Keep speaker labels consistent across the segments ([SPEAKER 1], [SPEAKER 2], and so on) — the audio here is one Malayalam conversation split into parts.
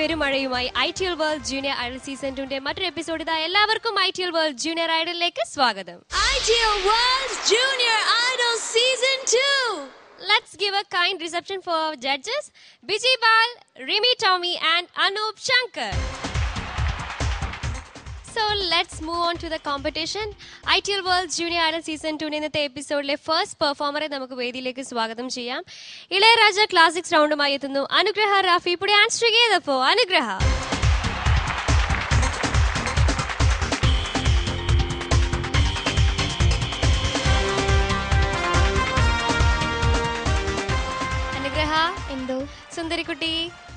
[SPEAKER 1] പെരുമഴയുമായി ITL world junior idol season 2 മറ്റൊരു എപ്പിസോഡ് ഇതാ എല്ലാവർക്കും ITL വേൾഡ് ജൂനിയർ ഐഡലിലേക്ക് സ്വാഗതം.
[SPEAKER 2] ITL world junior idol season 2.
[SPEAKER 1] Let's give a kind reception for our judges Biji Bal, Rimi Tommy and Anup Shankar. So let's move on to the competition. ITL World Junior Idol Season 2 ഇന്നത്തെ എപ്പിസോഡിലെ ഫസ്റ്റ് പെർഫോമറെ നമുക്ക് വേദിയിലേക്ക് സ്വാഗതം ചെയ്യാം. ഇളയരാജ ക്ലാസിക്സ് റൗണ്ടുമായി എത്തുന്നു അനുഗ്രഹ Rafi. Put your hands together for Anugraha. അനുഗ്രഹ
[SPEAKER 3] എന്തോ
[SPEAKER 1] സുന്ദരിക്കുട്ടി,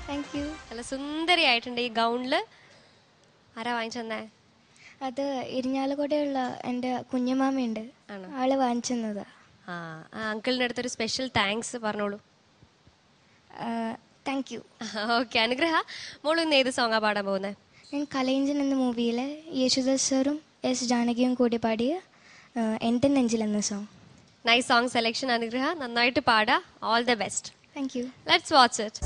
[SPEAKER 3] താങ്ക് യു.
[SPEAKER 1] നല്ല സുന്ദരിയായിട്ടുണ്ട് ഈ ഗൗണില്. ആരാ വാങ്ങിച്ചെന്നേ?
[SPEAKER 3] അത് ഇരിഞ്ഞാലക്കുടയുള്ള എൻ്റെ കുഞ്ഞമാമയുണ്ട്, ആള് വാങ്ങിച്ചെന്നതാ.
[SPEAKER 1] ആ അങ്കിളിൻ്റെ അടുത്തൊരു സ്പെഷ്യൽ താങ്ക്സ് പറഞ്ഞോളൂ.
[SPEAKER 3] Thank you.
[SPEAKER 1] ഓക്കെ അനുഗ്രഹ, മോള് ഇന്ന് ഏത് സോങ്ങാ പാടാൻ പോകുന്നത്?
[SPEAKER 3] ഞാൻ കലൈഞ്ചൻ എന്ന മൂവിയിലെ യേശുദാസ് സാറും എസ് ജാനകിയും കൂടി പാടിയ എൻ്റെ നെഞ്ചിൽ എന്ന സോങ്.
[SPEAKER 1] നൈസ് സോങ് സെലക്ഷൻ അനുഗ്രഹ, നന്നായിട്ട് പാടാ. All the best.
[SPEAKER 3] Thank you.
[SPEAKER 1] Let's watch it.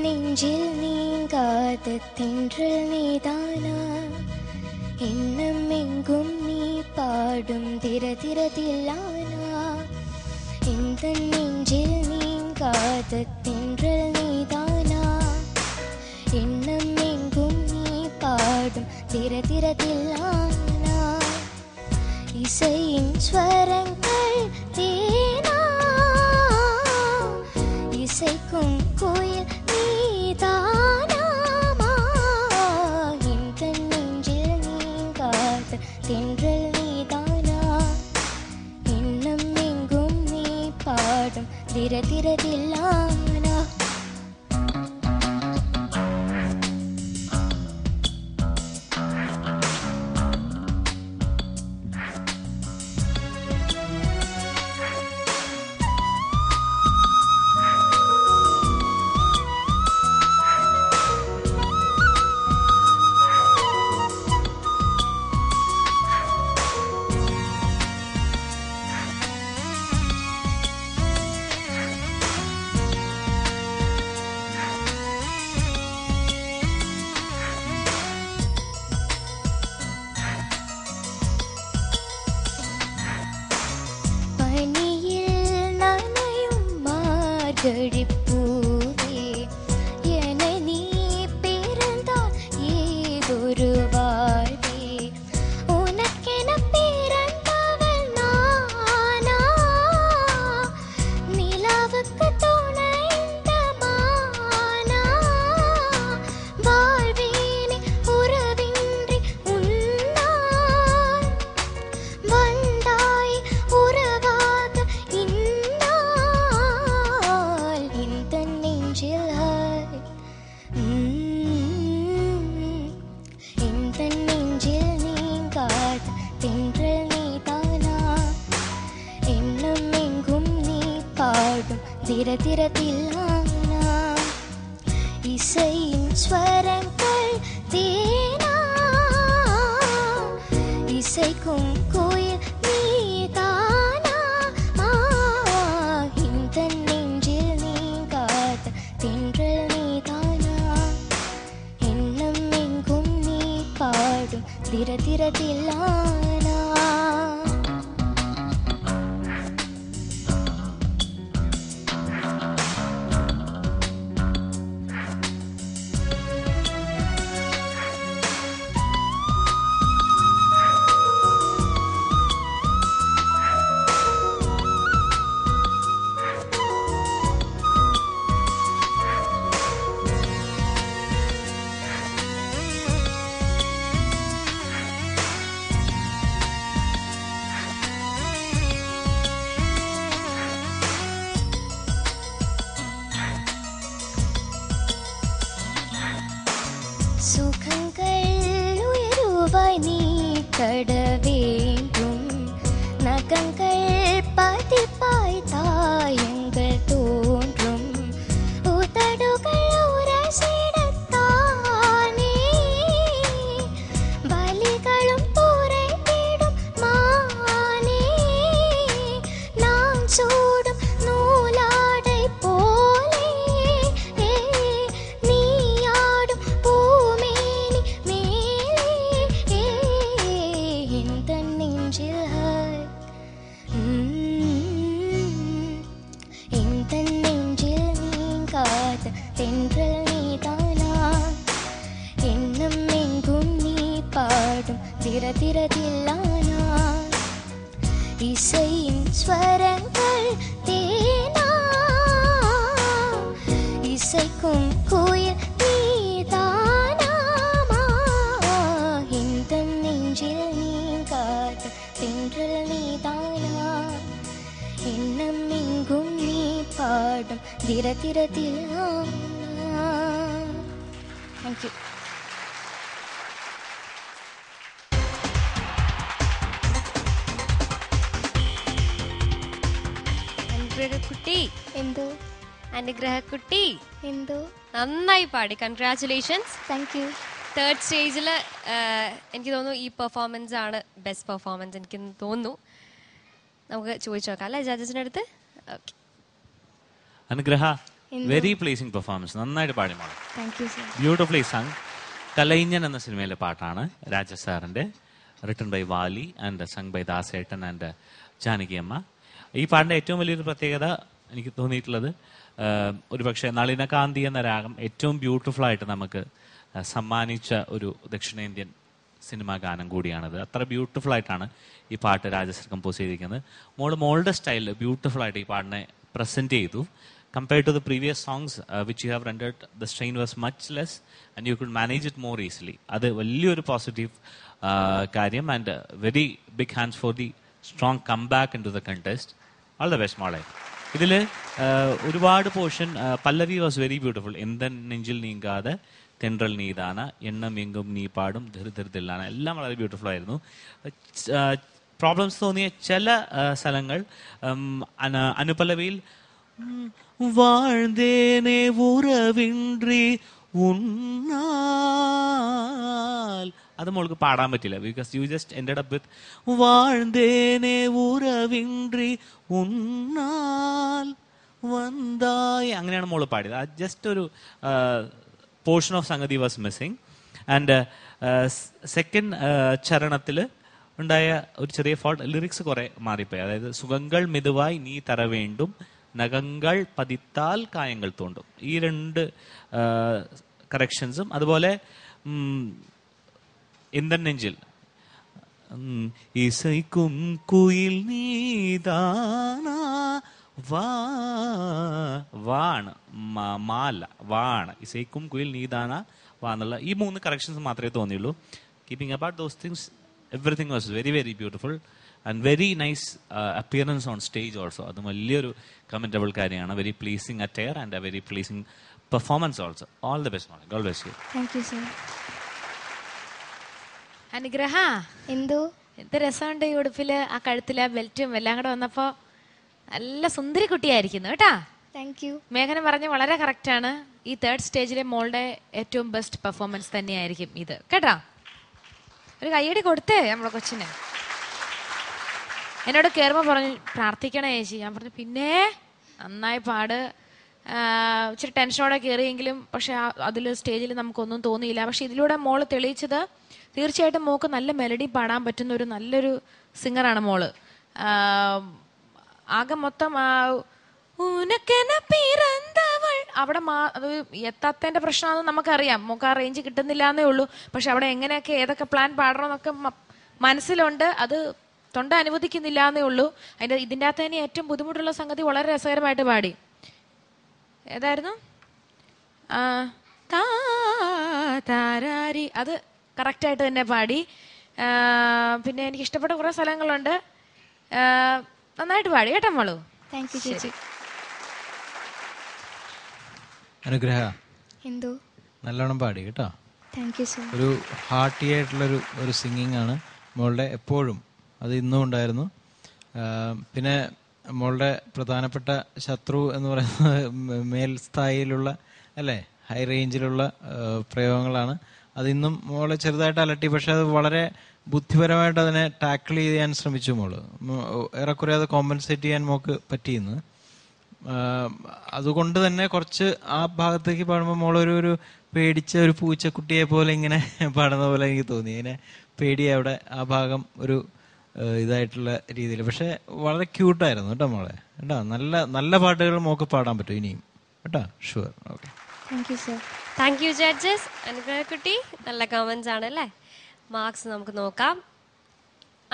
[SPEAKER 3] நெஞ்சில் நீங்காத தென்றல் நீதானா, எண்ணம் எங்கும் நீ பாடும் திரதிரதில்லானா. இந்த நெஞ்சில் நீங்காத தென்றல் நீதானா, எண்ணம் எங்கும் நீ பாடும் திரதிரதில்லானா. இசையின் ஸ்வரங்கள் தேனா, இசைக்கும் கோயில் நீதானாமா. இந்த நெஞ்சில் நீங்காத தென்றல் நீதானா, எண்ணம் எங்கும் நீ பாடும் திரதிரதில்லானா. கழிப்பூவே என நீ பிறந்தால் ஏதொரு வாழ்வே, உனக்கென பிறந்தவள் நானா, நிலாவுக்கு துணை இந்த மானா. வாழ்வேனே உறவின்றி உன்னால், வந்தாய் உறவாக இந்நாள். இந்த நெஞ்சில் இந்த நெஞ்சில் நீங்காத தென்றல் நீதானா, எண்ணம் எங்கும் நீ பாடும் திரதிரதில்லானா. இசையின் ஸ்வரங்கள் தேனா, இசைக்கும் கோயில் நீதானா. இந்த நெஞ்சில் நீங்காத தென்றல் நீதானா, எண்ணம் எங்கும் நீ பாடும் திரதிரதில்லானா. സുഖങ്ങൾ ഉയരുവായി നീ കട വേണ്ടും നഖങ്ങൾ പതിപ്പായി തായങ്ങൾ തോன்றும் ഉതടുകൾ ഉരസിടത്താനേ വലികളും തുറന്നിടും മാനേ നാം ചൂടും നൂലാടை പോലെ നീയാടും പൂമേനി മേലെ இந்த நெஞ்சில் இந்த நெஞ்சில் நீங்காத தென்றல் நீதானா எண்ணம் எங்கும் நீ பாடும் திரதிரதில்லானா இசையின் ஸ்வரங்கள் தேனா இசைக்கும் குயில் நீதானாமா இந்த நெஞ்சில் நீங்காத தென்றல் நீதானா எண்ணம் எங்கும் நீ பாடும் திரதிரதில்லானா. Thank you.
[SPEAKER 1] അനുഗ്രഹക്കുട്ടി
[SPEAKER 3] എന്തോ
[SPEAKER 1] അനുഗ്രഹക്കുട്ടി
[SPEAKER 3] എന്തോ
[SPEAKER 1] നന്നായി പാടി. കൺഗ്രാറ്റുലേഷൻസ്.
[SPEAKER 3] Thank you.
[SPEAKER 1] തേർഡ് സ്റ്റേജിൽ എനിക്ക് തോന്നുന്നു ഈ പെർഫോമൻസ് ആണ് ബെസ്റ്റ് പെർഫോമൻസ് എനിക്ക് തോന്നുന്നു. നമുക്ക് ചോദിച്ചു നോക്കാം അല്ലേ ജഡ്ജസിന്റെ അടുത്ത്. ഓക്കെ
[SPEAKER 4] അനുഗ്രഹ, വെരി പ്ലീസിംഗ് പെർഫോമൻസ്, നന്നായിട്ട് പാടി മോളെ.
[SPEAKER 3] Thank you sir.
[SPEAKER 4] Beautifully sung. Kalaignan എന്ന സിനിമയിലെ പാട്ടാണ് രാജ സാറിന്റെ, written by Vaali and sung by ദാസേട്ടൻ ആൻഡ് ജാനകി അമ്മ. ഈ പാട്ടിന്റെ ഏറ്റവും വലിയൊരു പ്രത്യേകത എനിക്ക് തോന്നിയിട്ടുള്ളത് ഒരുപക്ഷെ നളിനകാന്തി എന്ന രാഗം ഏറ്റവും ബ്യൂട്ടിഫുൾ ആയിട്ട് നമുക്ക് സമ്മാനിച്ച ഒരു ദക്ഷിണേന്ത്യൻ സിനിമാ ഗാനം കൂടിയാണത്. അത്ര ബ്യൂട്ടിഫുൾ ആയിട്ടാണ് ഈ പാട്ട് രാജസർ കമ്പോസ് ചെയ്തിരിക്കുന്നത്. മോളുടെ സ്റ്റൈലിൽ ബ്യൂട്ടിഫുൾ ആയിട്ട് ഈ പാട്ടിനെ പ്രസന്റ് ചെയ്തു. Compared to the previous songs which you have rendered, the strain was much less and you could manage it more easily. അത് വലിയൊരു പോസിറ്റീവ് കാര്യം. And very big hands for the strong come back in to the contest. All the best മോളെ. ഇതിൽ ഒരുപാട് portion pallavi was very beautiful. എന്തൻ നെഞ്ചിൽ നീങ്കാതെ തെன்றൽ നീതാന എണ്ണം എങ്കും നീ പാടും ധൃതില്ലാന എല്ലാം വളരെ ബ്യൂട്ടിഫുൾ ആയിരുന്നു. പ്രോബ്ലംസ് തോന്നിയ ചില സ്ഥലങ്ങൾ അനുപല്ലവിയിൽ வாழ்ந்தேனே உறவின்றி உன்னால் അത് മോൾക്ക് പാടാൻ പറ്റില്ല. Because you just ended up with வாழ்ந்தேனே ഉറവിன்றി ഉന്നാൽ വന്തായി, അങ്ങനെയാണ് മോള് പാടിയത്. ആ ജസ്റ്റ് ഒരു portion of sangati was missing. And second ചരണത്തിൽ ഉണ്ടായ ഒരു ചെറിയ ഫോൾട്ട്, ലിറിക്സ് കുറെ മാറിപ്പോയി. അതായത് സുഖങ്ങൾ മെതുവായി നീ തര വേണ്ടും നഖങ്ങൾ പതിത്താൽ കായങ്ങൾ തോണ്ടും, ഈ രണ്ട് കറക്ഷൻസും. അതുപോലെ എന്തൻ നെഞ്ചിൽ ഇസൈക്കും കുയിൽ നീതാനാ വാണ് മാല വാണ് ഇസൈക്കും കുയിൽ നീതാന വാ എന്നുള്ള ഈ മൂന്ന് കറക്ഷൻസ് മാത്രമേ തോന്നിയുള്ളൂ. Keeping about those things everything was very very beautiful and very nice appearance on stage also. അത് വലിയൊരു കമന്റബിൾ കാര്യമാണ്. Very pleasing attire and a very pleasing performance also. All the best മോളെ. God bless you.
[SPEAKER 3] Thank you sir.
[SPEAKER 2] Anugraha,
[SPEAKER 3] എന്തോ
[SPEAKER 2] എന്ത് രസമുണ്ട് ഈ ഉടുപ്പില്, ആ കഴുത്തില് ബെൽറ്റും എല്ലാം കൂടെ വന്നപ്പോ നല്ല സുന്ദരി കുട്ടിയായിരിക്കുന്നു കേട്ടാ.
[SPEAKER 3] Thank you.
[SPEAKER 2] മേഘന പറഞ്ഞ വളരെ കറക്റ്റാണ്. ഈ തേർഡ് സ്റ്റേജിലെ മോളുടെ ഏറ്റവും ബെസ്റ്റ് പെർഫോമൻസ് തന്നെയായിരിക്കും ഇത് കേട്ടാ. ഒരു കയ്യടി കൊടുത്തേ നമ്മളെ കൊച്ചിന്. എന്നോട് കയറുമ്പോൾ പറഞ്ഞു പ്രാർത്ഥിക്കണേ ചേച്ചി. ഞാൻ പറഞ്ഞു പിന്നെ നന്നായി പാട്. ഇച്ചിരി ടെൻഷനോടെ കയറിയെങ്കിലും പക്ഷെ അതിൽ സ്റ്റേജിൽ നമുക്കൊന്നും തോന്നിയില്ല. പക്ഷെ ഇതിലൂടെ മോള് തെളിയിച്ചത് തീർച്ചയായിട്ടും മോൾക്ക് നല്ല മെലഡി പാടാൻ പറ്റുന്ന ഒരു നല്ലൊരു സിംഗറാണ് മോള്. ആകെ മൊത്തം അവിടെ അത് എത്താത്തതിന്റെ പ്രശ്നമാണെന്ന് നമുക്കറിയാം. നമുക്ക് ആ റേഞ്ച് കിട്ടുന്നില്ല എന്നേ ഉള്ളൂ. പക്ഷെ അവിടെ എങ്ങനെയൊക്കെ ഏതൊക്കെ പ്ലാൻ പാടണമെന്നൊക്കെ മനസ്സിലുണ്ട്. അത് തൊണ്ട അനുവദിക്കുന്നില്ല എന്നേ ഉള്ളൂ. ഇതിൻ്റെ അകത്ത് തന്നെ ഏറ്റവും ബുദ്ധിമുട്ടുള്ള സംഗതി വളരെ രസകരമായിട്ട് പാടി. ഏതായിരുന്നു? താരാരി, അത് കറക്റ്റായിട്ട് തന്നെ പാടി. പിന്നെ എനിക്ക് ഇഷ്ടപ്പെട്ട കുറെ സ്ഥലങ്ങളുണ്ട്. നന്നായിട്ട് പാടി കേട്ടോ മോളു.
[SPEAKER 3] താങ്ക് യു ചേച്ചി.
[SPEAKER 5] അനുഗ്രഹ,
[SPEAKER 3] എന്തോ
[SPEAKER 5] നല്ലോണം പാടി കേട്ടോ.
[SPEAKER 3] Thank you sir.
[SPEAKER 5] ഒരു ഹാർട്ടി ആയിട്ടുള്ളൊരു സിംഗിങ് ആണ് മോളുടെ എപ്പോഴും. അത് ഇന്നും ഉണ്ടായിരുന്നു. പിന്നെ മോളുടെ പ്രധാനപ്പെട്ട ശത്രു എന്ന് പറയുന്നത് മേൽസ്ഥായിലുള്ള അല്ലേ, ഹൈ റേഞ്ചിലുള്ള പ്രയോഗങ്ങളാണ്. അതിന്നും മോളെ ചെറുതായിട്ട് അലട്ടി. പക്ഷെ അത് വളരെ ബുദ്ധിപരമായിട്ട് അതിനെ ടാക്കിൾ ചെയ്യാൻ ശ്രമിച്ചു മോള്. ഏറെക്കുറെ അത് കോമ്പൻസേറ്റ് ചെയ്യാൻ മോക്ക് പറ്റിയെന്ന്. അതുകൊണ്ട് തന്നെ കുറച്ച് ആ ഭാഗത്തേക്ക് പാടുമ്പോൾ മോളൊരു പേടിച്ച ഒരു പൂച്ചക്കുട്ടിയെ പോലെ ഇങ്ങനെ പാടുന്ന പോലെ എനിക്ക് തോന്നി. അതിനെ പേടി അവിടെ ആ ഭാഗം ഒരു ഇതായിട്ടുള്ള രീതിയിൽ. പക്ഷെ വളരെ ക്യൂട്ടായിരുന്നു കേട്ടോ മോളെ. കേട്ടോ, നല്ല നല്ല പാട്ടുകൾ മോക്ക് പാടാൻ പറ്റും ഇനിയും കേട്ടോ. Sure. Okay,
[SPEAKER 3] thank you sir.
[SPEAKER 1] Thank you judges. അനുഗ്രഹക്കുട്ടി നല്ല കമന്റ്സ് ആണ് അല്ലേ. മാർക്സ് നമുക്ക് നോക്കാം.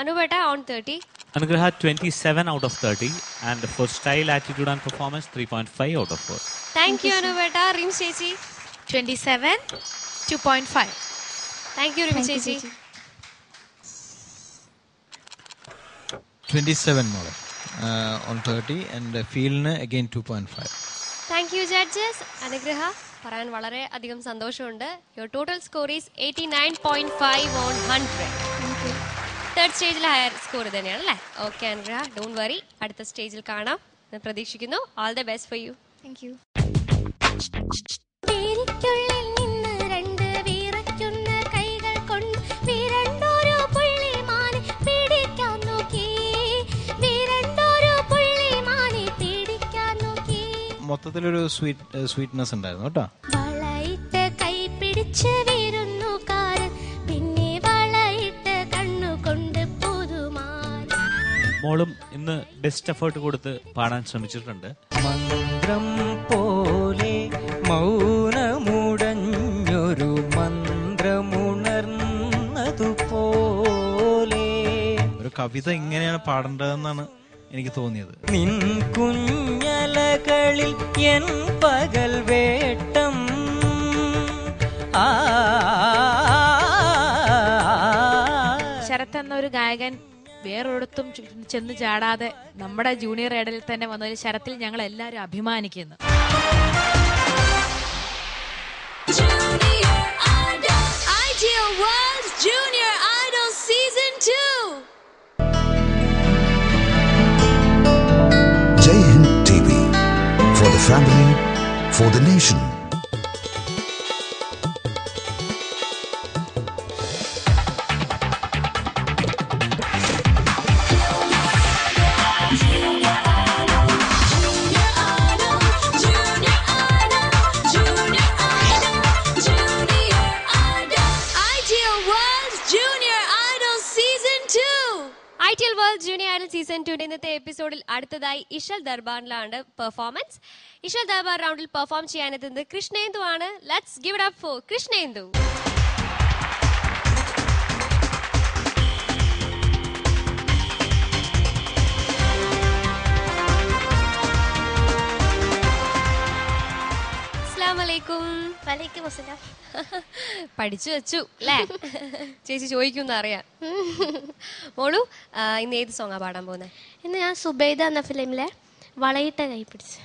[SPEAKER 1] അനുപേട്ട on 30.
[SPEAKER 4] Anugraha 27 out of 30, and for style, attitude and performance 3.5 out of 4.
[SPEAKER 1] Thank you അനുപേട്ട. റിം ചേച്ചി
[SPEAKER 2] 27, 2.5.
[SPEAKER 1] താങ്ക് യു റിം ചേച്ചി.
[SPEAKER 5] 27 മോളെ on 30 and ഫീലിന് again 2.5.
[SPEAKER 1] Thank you judges. അനുഗ്രഹ പറയാൻ വളരെ അധികം സന്തോഷമുണ്ട്. Your total score is 89.5 on 100. Third സ്റ്റേജിൽ ഹയർ സ്കോർ തന്നെയാണ് അല്ലേ. ഓക്കെ അനുഗ്രഹ, ഡോണ്ട് വറി, അടുത്ത സ്റ്റേജിൽ കാണാം എന്ന് പ്രതീക്ഷിക്കുന്നു. All the best for you.
[SPEAKER 3] Thank U.
[SPEAKER 5] മൊത്തത്തിലൊരു സ്വീറ്റ്നെസ് ഉണ്ടായിരുന്നു കേട്ടോ.
[SPEAKER 4] മോളും ഇന്ന് ബെസ്റ്റ് എഫേർട്ട് കൊടുത്ത് പാടാൻ ശ്രമിച്ചിട്ടുണ്ട്.
[SPEAKER 6] മന്ത്രം പോലെ മൗനമുടഞ്ഞൊരു മന്ത്രമുണർന്നതുപോലെ
[SPEAKER 5] ഒരു കവിത ഇങ്ങനെയാണ് പാടേണ്ടതെന്നാണ് എനിക്ക് തോന്നിയത്.
[SPEAKER 6] നിൻ കുഞ്ഞലകളിൽ എൻ പകൽ വേട്ടം
[SPEAKER 2] ശരത് എന്നൊരു ഗായകൻ വേറൊരിടത്തും ചെന്ന് ചാടാതെ നമ്മുടെ ജൂനിയർ ഐഡലിൽ തന്നെ വന്നൊരു ശരത്തിൽ ഞങ്ങൾ എല്ലാവരും അഭിമാനിക്കുന്നു.
[SPEAKER 7] Ideal World Junior Idol Season 2.
[SPEAKER 8] Jai Hind TV, for the family, for the nation.
[SPEAKER 1] ITL World Junior Idol Season 2 ഇന്നത്തെ എപ്പിസോഡിൽ അടുത്തതായി ഇഷൽ ദർബാറിലാണ് പെർഫോമൻസ്. ഇഷൽ ദർബാർ റൗണ്ടിൽ പെർഫോം ചെയ്യാനെത്തുന്നത് കൃഷ്ണേന്ദു ആണ്. Let's give it up four Krishnendu. പഠിച്ചു വെച്ചു അല്ലേ? ചേച്ചി ചോദിക്കും അറിയാം. മോളു ഇന്ന് ഏത് സോങ്ങാ പാടാൻ പോകുന്നത്?
[SPEAKER 9] ഇന്ന് ഞാൻ സുബൈദ എന്ന ഫിലിമിലെ വളയിട്ട കൈ പിടിച്ച്.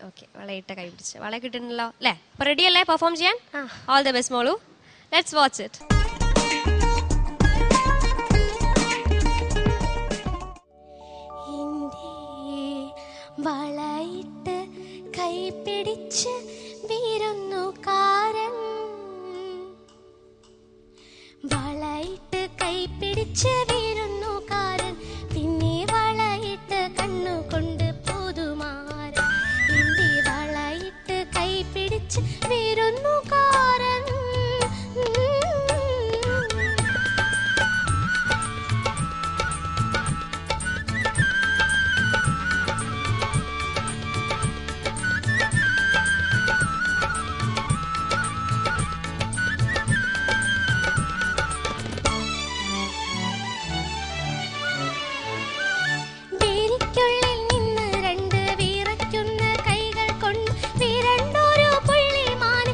[SPEAKER 1] ഓക്കെ, വളയിട്ട കൈ പിടിച്ച്. വള കിട്ടുന്നല്ലോ അല്ലേ? അപ്പൊ റെഡി അല്ലേ പെർഫോം ചെയ്യാൻ? ഓൾ ദ ബെസ്റ്റ് മോളു. Let's watch it.
[SPEAKER 9] വളയിട്ട് കൈ പിടിച്ച് വീരുന്നുകാരൻ, വളയിട്ട് കൈ പിടിച്ച് വീരുന്നുകാരൻ, പിന്നെ വളയിട്ട് കണ്ണുകൊണ്ട് പുതുമാരൻ, എന്റെ വളയിട്ട് കൈ പിടിച്ച് വീരുന്നുകാരൻ. ുള്ളിൽ നിന്ന് രണ്ട് വീറയ്ക്കുന്ന കൈകൾ കൊണ്ട് വീരണ്ടോരോ പുള്ളിമാനെ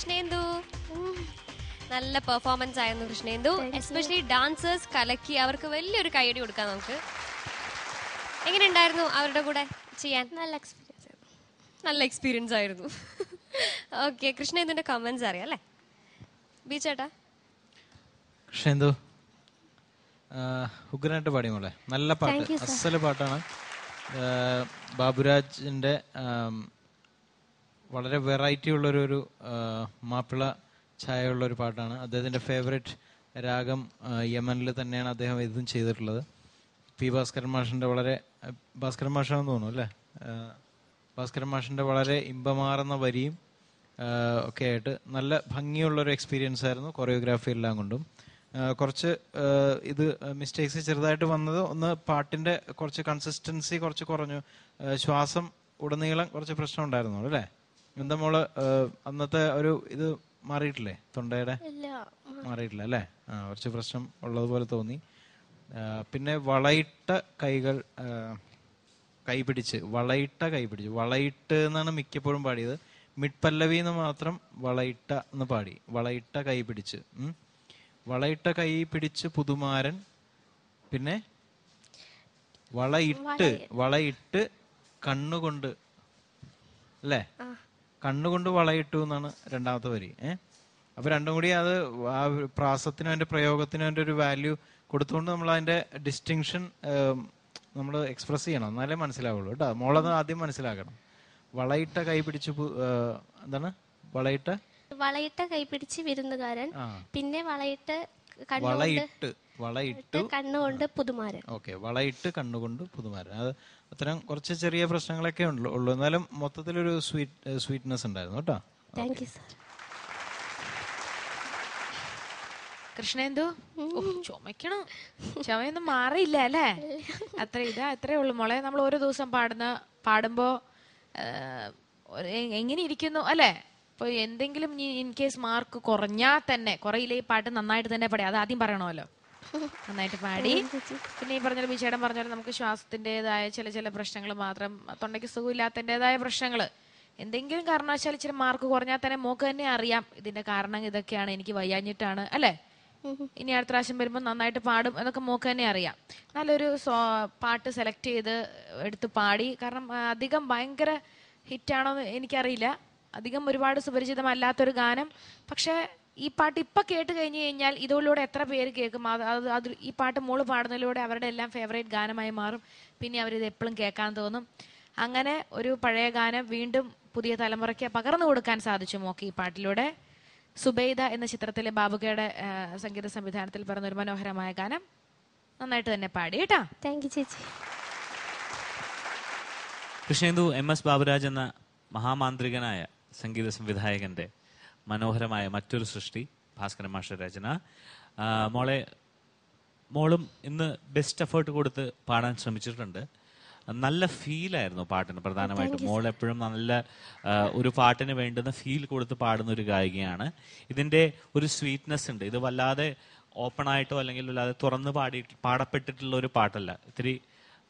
[SPEAKER 1] കൃഷ്ണേന്ദു. നല്ല പെർഫോമൻസ് ആയിരുന്നു കൃഷ്ണേന്ദു. എസ്പെഷ്യലി ഡാൻസേഴ്സ് കലക്കി. അവർക്ക് വലിയൊരു കൈയടി കൊടുക്കാം നമുക്ക്. എങ്ങനെയുണ്ടായിരുന്നു അവരുടെ കൂടെ ചെയ്യാൻ? നല്ല എക്സ്പീരിയൻസ് ആയിരുന്നു. ഓക്കെ, കൃഷ്ണേന്ദുവിന്റെ കമന്റ്സ് അറിയാം അല്ലേ? ബി ചേട്ടാ.
[SPEAKER 5] കൃഷ്ണേന്ദു ഉഗ്രനായിട്ട് പാടി മോളെ. നല്ല പാട്ട്, അസല് പാട്ടാണ്. ബാബുരാജിന്റെ വളരെ വെറൈറ്റി ഉള്ളൊരു മാപ്പിള ഛായ ഉള്ളൊരു പാട്ടാണ്. അദ്ദേഹത്തിന്റെ ഫേവറേറ്റ് രാഗം യമനിൽ തന്നെയാണ് അദ്ദേഹം ഇതും ചെയ്തിട്ടുള്ളത്. പി ഭാസ്കരൻ മാഷിന്റെ ഭാസ്കരൻ മാഷാണെന്ന് തോന്നുന്നു അല്ലേ? ഭാസ്കരൻ മാഷിന്റെ വളരെ ഇമ്പമാർന്ന വരിയും ഒക്കെ ആയിട്ട് നല്ല ഭംഗിയുള്ളൊരു എക്സ്പീരിയൻസ് ആയിരുന്നു. കൊറിയോഗ്രാഫി എല്ലാം കൊണ്ടും കുറച്ച് ഇത് മിസ്റ്റേക്സ് ചെറുതായിട്ട് വന്നത്, ഒന്ന് പാട്ടിന്റെ കുറച്ച് കൺസിസ്റ്റൻസി കുറച്ച് കുറഞ്ഞു, ശ്വാസം ഉടനീളം കുറച്ച് പ്രശ്നം ഉണ്ടായിരുന്നു അല്ലേ? എന്താ മോള് അന്നത്തെ ഒരു ഇത് മാറിയിട്ടില്ലേ? തൊണ്ടയുടെ മാറിയിട്ടില്ല അല്ലേ? കുറച്ച് പ്രശ്നം ഉള്ളതുപോലെ തോന്നി. പിന്നെ വളയിട്ട കൈപിടിച്ച് വളയിട്ട് എന്നാണ് മിക്കപ്പോഴും പാടിയത്. മിഡ് പല്ലവി എന്ന് മാത്രം വളയിട്ട എന്ന് പാടി. വളയിട്ട കൈപിടിച്ച്, വളയിട്ട കൈ പിടിച്ച് പുതുമാരൻ. പിന്നെ വളയിട്ട് കണ്ണുകൊണ്ട് അല്ലേ? കണ്ണുകൊണ്ട് വളയിട്ടു എന്നാണ് രണ്ടാമത്തെ വരി. അപ്പൊ രണ്ടും കൂടി അത് ആ പ്രാസത്തിനും അതിന്റെ പ്രയോഗത്തിനും അതിന്റെ ഒരു വാല്യൂ കൊടുത്തുകൊണ്ട് നമ്മൾ അതിന്റെ ഡിസ്റ്റിങ്ഷൻ നമ്മൾ എക്സ്പ്രസ് ചെയ്യണം, എന്നാലേ മനസ്സിലാവുള്ളൂ കേട്ടോ. മോളത് ആദ്യം മനസ്സിലാക്കണം. വളയിട്ട കൈ പിടിച്ച് എന്താണ്? വളയിട്ട കൈ പിടിച്ച് വിരുന്നുകാരൻ. പിന്നെ വളയിട്ട് കണ്ണുകൊണ്ട് പുതുമാരൻ. ഓക്കെ, വളയിട്ട് കണ്ണുകൊണ്ട് പുതുമാരൻ. അത് അത്തരം കുറച്ച് ചെറിയ പ്രശ്നങ്ങളൊക്കെ ഉള്ളൂ, എന്നാലും മൊത്തത്തിലൊരു സ്വീറ്റ്നെസ് ഉണ്ടായിരുന്നു കേട്ടോ.
[SPEAKER 9] Thank you sir.
[SPEAKER 2] കൃഷ്ണേന്ദു ചുമയ്ക്കണം, ചുമയൊന്നും മാറിയില്ല അല്ലേ? അത്രേ ഉള്ളു മോളെ. നമ്മൾ ഓരോ ദിവസം പാടുമ്പോ എങ്ങനെ ഇരിക്കുന്നു അല്ലേ? ഇപ്പൊ എന്തെങ്കിലും ഇൻ കേസ് മാർക്ക് കുറഞ്ഞാൽ തന്നെ, കുറയില്ലേ, ഈ പാട്ട് നന്നായിട്ട് തന്നെ പാടി, അത് ആദ്യം പറയണമല്ലോ. നന്നായിട്ട് പാടി. പിന്നെ ഈ പറഞ്ഞ ബിചേടൻ പറഞ്ഞാൽ നമുക്ക് ശ്വാസത്തിൻ്റെതായ ചില പ്രശ്നങ്ങൾ മാത്രം, തൊണ്ടയ്ക്ക് സുഖമില്ലാത്തതിൻ്റെതായ പ്രശ്നങ്ങൾ, എന്തെങ്കിലും കാരണവശാൽ ഇച്ചിരി മാർക്ക് കുറഞ്ഞാൽ തന്നെ മോക്ക് തന്നെ അറിയാം ഇതിന്റെ കാരണം ഇതൊക്കെയാണ്, എനിക്ക് വയ്യാഞ്ഞിട്ടാണ് അല്ലേ? ഇനി അടുത്ത പ്രാവശ്യം വരുമ്പോൾ നന്നായിട്ട് പാടും എന്നൊക്കെ മോക്ക് തന്നെ അറിയാം. നല്ലൊരു പാട്ട് സെലക്ട് ചെയ്ത് എടുത്ത് പാടി. കാരണം അധികം ഭയങ്കര ഹിറ്റാണോ എന്ന് എനിക്കറിയില്ല, അധികം ഒരുപാട് സുപരിചിതമല്ലാത്തൊരു ഗാനം. പക്ഷെ ഈ പാട്ട് ഇപ്പൊ കേട്ട് കഴിഞ്ഞു കഴിഞ്ഞാൽ ഇതിലൂടെ എത്ര പേര് കേൾക്കും? അത് ഈ പാട്ട് മോള് പാടുന്നതിലൂടെ അവരുടെ എല്ലാം ഫേവറേറ്റ് ഗാനമായി മാറും. പിന്നെ അവരിത് എപ്പോഴും കേൾക്കാൻ തോന്നും. അങ്ങനെ ഒരു പഴയ ഗാനം വീണ്ടും പുതിയ തലമുറയ്ക്ക് പകർന്നു കൊടുക്കാൻ സാധിച്ചു മോക്ക് ഈ പാട്ടിലൂടെ. സുബൈദ എന്ന ചിത്രത്തിലെ ബാബുകയുടെ സംഗീത സംവിധാനത്തിൽ പിറന്ന ഒരു മനോഹരമായ ഗാനം നന്നായിട്ട് തന്നെ പാടി കേട്ടാ.
[SPEAKER 9] താങ്ക് യു ചേച്ചി.
[SPEAKER 4] കൃഷ്ണേന്ദു MS ബാബുരാജ് എന്ന മഹാമാന്ത്രികനായ സംഗീത സംവിധായകന്റെ മനോഹരമായ മറ്റൊരു സൃഷ്ടി, ഭാസ്കരൻ മാഷ രചന. മോളും ഇന്ന് ബെസ്റ്റ് എഫേർട്ട് കൊടുത്ത് പാടാൻ ശ്രമിച്ചിട്ടുണ്ട്. നല്ല ഫീലായിരുന്നു പാട്ടിന് പ്രധാനമായിട്ടും. മോൾ എപ്പോഴും നല്ല ഒരു പാട്ടിന് വേണ്ടുന്ന ഫീൽ കൊടുത്ത് പാടുന്ന ഒരു ഗായികയാണ്. ഇതിന്റെ ഒരു സ്വീറ്റ്നെസ് ഉണ്ട്. ഇത് വല്ലാതെ ഓപ്പൺ ആയിട്ടോ അല്ലെങ്കിൽ വല്ലാതെ തുറന്ന് പാടപ്പെട്ടിട്ടുള്ള ഒരു പാട്ടല്ല. ഇത്തിരി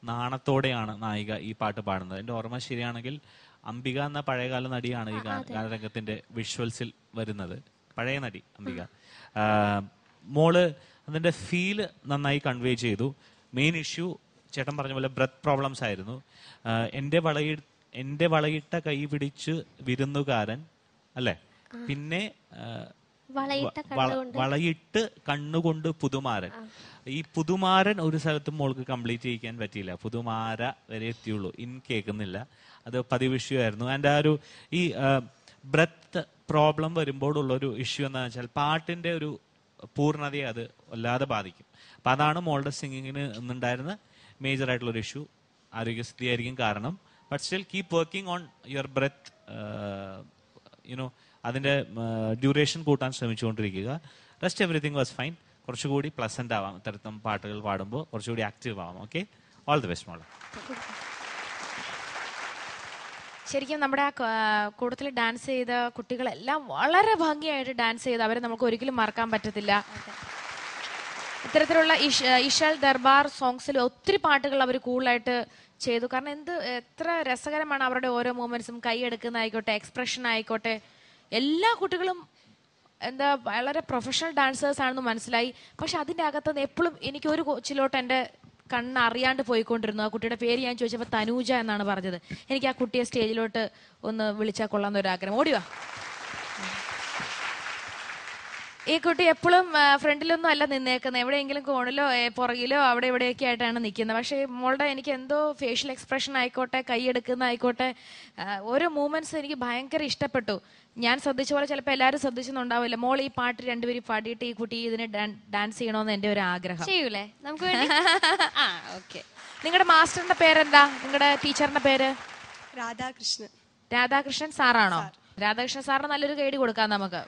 [SPEAKER 4] നാണത്തോടെയാണ് നായിക ഈ പാട്ട് പാടുന്നത്. എൻ്റെ ഓർമ്മ ശരിയാണെങ്കിൽ അംബിക എന്ന പഴയകാല നടിയാണ് ഈ ഗാനരംഗത്തിന്റെ വിഷ്വൽസിൽ വരുന്നത്. പഴയ നടി അംബിക. മോള് അതിന്റെ ഫീല് നന്നായി കൺവേ ചെയ്തു. മെയിൻ ഇഷ്യൂ ചേട്ടൻ പറഞ്ഞ പോലെ ബ്രെത്ത് പ്രോബ്ലംസ് ആയിരുന്നു. എന്റെ വളയിട്ട കൈ പിടിച്ച് വിരുന്നുകാരൻ അല്ലെ? പിന്നെ വളയിട്ട് കണ്ണുകൊണ്ട് പുതുമാരൻ. ഈ പുതുമാരൻ ഒരു സ്ഥലത്തും മോൾക്ക് കംപ്ലീറ്റ് ചെയ്യിക്കാൻ പറ്റിയില്ല. പുതുമാര വരെ എത്തിയുള്ളൂ. കേൾക്കുന്നില്ല. അത് പതിവ് ഇഷ്യൂ ആയിരുന്നു. ആൻഡ് ആ ഒരു ഈ ബ്രെത്ത് പ്രോബ്ലം വരുമ്പോഴുള്ളൊരു ഇഷ്യൂ എന്താണെന്ന് വെച്ചാൽ പാട്ടിന്റെ ഒരു പൂർണ്ണതയെ അത് വല്ലാതെ ബാധിക്കും. അപ്പൊ അതാണ് മോളുടെ സിംഗിങ്ങിന് ഇന്നുണ്ടായിരുന്ന മേജർ ആയിട്ടുള്ള ഒരു ഇഷ്യൂ. ആരോഗ്യസ്ഥിതി ആയിരിക്കും കാരണം. But still keep working on your breath. അതിന്റെ ഡ്യൂറേഷൻ കൂട്ടാൻ ശ്രമിച്ചുകൊണ്ടിരിക്കുക. Rest everything was fine. കുറച്ചുകൂടി പ്ലസന്റ് ആവാം ഇത്തരത്തിലും പാട്ടുകൾ പാടുമ്പോൾ, കുറച്ചുകൂടി ആക്റ്റീവ് ആവാം. ഓക്കെ, ഓൾ ദി ബെസ്റ്റ് മോളെ.
[SPEAKER 2] ശരിക്കും നമ്മുടെ കൂട്ടത്തിൽ ഡാൻസ് ചെയ്ത കുട്ടികളെല്ലാം വളരെ ഭംഗിയായിട്ട് ഡാൻസ് ചെയ്ത് അവരെ നമുക്ക് ഒരിക്കലും മറക്കാൻ പറ്റത്തില്ല. ഇത്തരത്തിലുള്ള ഇഷൽ ദർബാർ സോങ്സിൽ ഒത്തിരി പാട്ടുകൾ അവർ കൂളായിട്ട് ചെയ്തു. കാരണം എത്ര രസകരമാണ് അവരുടെ ഓരോ മൂമെന്റ്സും. കൈ എടുക്കുന്ന ആയിക്കോട്ടെ, എക്സ്പ്രഷൻ ആയിക്കോട്ടെ, എല്ലാ കുട്ടികളും എന്താ വളരെ പ്രൊഫഷണൽ ഡാൻസേഴ്സ് ആണെന്ന് മനസ്സിലായി. പക്ഷെ അതിൻ്റെ അകത്തുനിന്ന് എപ്പോഴും എനിക്ക് ഒരു കൊച്ചിലോട്ട് എൻ്റെ കണ്ണ് അറിയാണ്ട് പോയിക്കൊണ്ടിരുന്നു. ആ കുട്ടിയുടെ പേര് ഞാൻ ചോദിച്ചപ്പോൾ തനൂജ എന്നാണ് പറഞ്ഞത്. എനിക്ക് ആ കുട്ടിയെ സ്റ്റേജിലോട്ട് ഒന്ന് വിളിച്ചാൽ കൊള്ളാമെന്നൊരാഗ്രഹം. ഓടിവാ. ഈ കുട്ടി എപ്പോഴും ഫ്രണ്ടിലൊന്നും അല്ല നിന്നേക്കുന്നത്, എവിടെയെങ്കിലും കോണിലോ പുറകിലോ അവിടെ ഇവിടെയൊക്കെ ആയിട്ടാണ് നിൽക്കുന്നത്. പക്ഷേ മോളുടെ എനിക്ക് എന്തോ ഫേഷ്യൽ എക്സ്പ്രഷൻ ആയിക്കോട്ടെ, കൈയെടുക്കുന്ന ആയിക്കോട്ടെ, ഓരോ മൂവ്മെന്റ്സ് എനിക്ക് ഭയങ്കര ഇഷ്ടപ്പെട്ടു. ഞാൻ ശ്രദ്ധിച്ച പോലെ ചിലപ്പോൾ എല്ലാവരും ശ്രദ്ധിച്ചൊന്നുണ്ടാവില്ല. മോൾ ഈ പാട്ട് രണ്ടുപേരും പാടിയിട്ട് ഈ കുട്ടി ഇതിന് ഡാൻസ് ചെയ്യണമെന്ന് എൻ്റെ ഒരു ആഗ്രഹം.
[SPEAKER 1] ചെയ്യൂലേ നമുക്ക്? ഓക്കെ.
[SPEAKER 2] നിങ്ങളുടെ മാസ്റ്ററിന്റെ പേരെന്താ? നിങ്ങളുടെ ടീച്ചറിന്റെ പേര്?
[SPEAKER 10] രാധാകൃഷ്ണൻ.
[SPEAKER 2] രാധാകൃഷ്ണൻ സാറാണോ? രാധാകൃഷ്ണൻ സാറിന് നല്ലൊരു ഗൈഡ് കൊടുക്കാം നമുക്ക്.